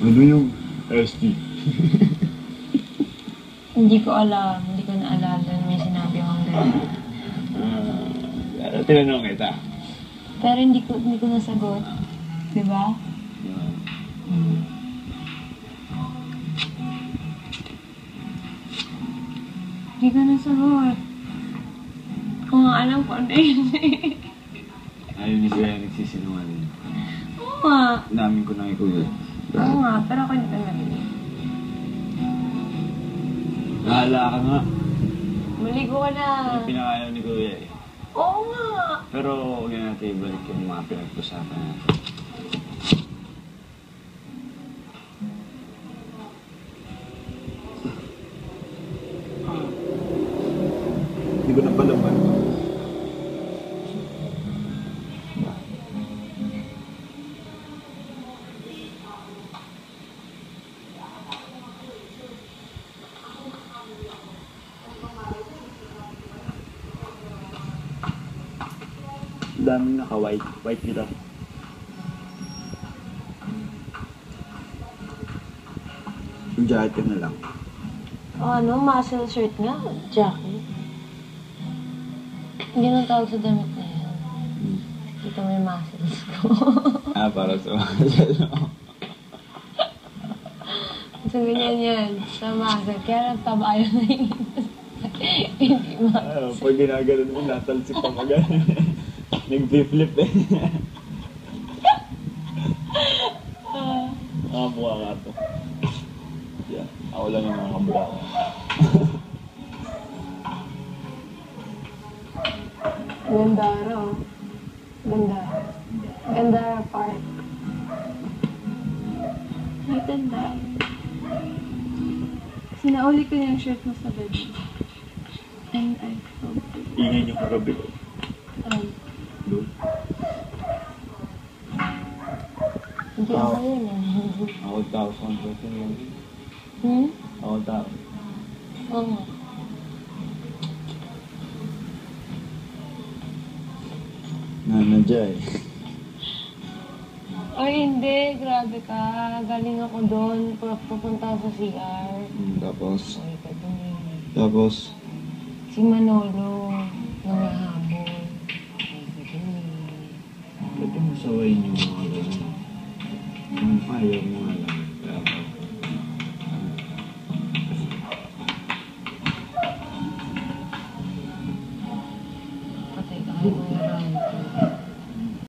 Ano yung ST? Hindi ko alam. Hindi ko naalala na may sinabi akong gano'n. Tinanong kita. Pero hindi ko nasagot. Diba? Hindi ko nasagot. Kung alam ko ano yun eh. Ayaw ni Kuya nagsisinungaling. Oo nga. Namin ko na ikuya. Oo nga, pero ako hindi ko narinig. Nahala ka nga. Maligo ka na. Yung pinakayaw ni Kuya eh. Oo nga. Pero huwag na natin ibalik yung mga pinag-usapan natin. Hindi ko napalaman. Daming naka-white. White nila. Yung jacket na lang. Ano, muscle shirt nga. Jacket. Hindi nang tawag sa damit na yan. Dito may muscles ko. Para sa muscle. So, ganyan yan. Sa muscle. Kaya nagtaba yun na yun. Hindi muscle. Pag ginaganon mo, natalsik pa magana. Nag-flip eh. Nakabuka ka to. Yeah, ako lang yung nakabuka ka. Gandara, oh. Gandara. Gandara Park. Ay, ganda. Sinauli ko yung shirt mo sa bed. And I felt it. Ingay yung kagabi ko. Doon. Hindi ako yun eh. Ako tao sa kontratin lang. Ako tao. Oo. Nanadya eh. Ay, hindi. Grabe ka. Galing ako doon. Pupunta sa CR. Tapos? Ay, ka dun eh. Tapos? Si Manolo. Nangahabol. Ay, ka dun eh. Ba't yung masawayin yung mga gano'n? Ayaw mo nga lang.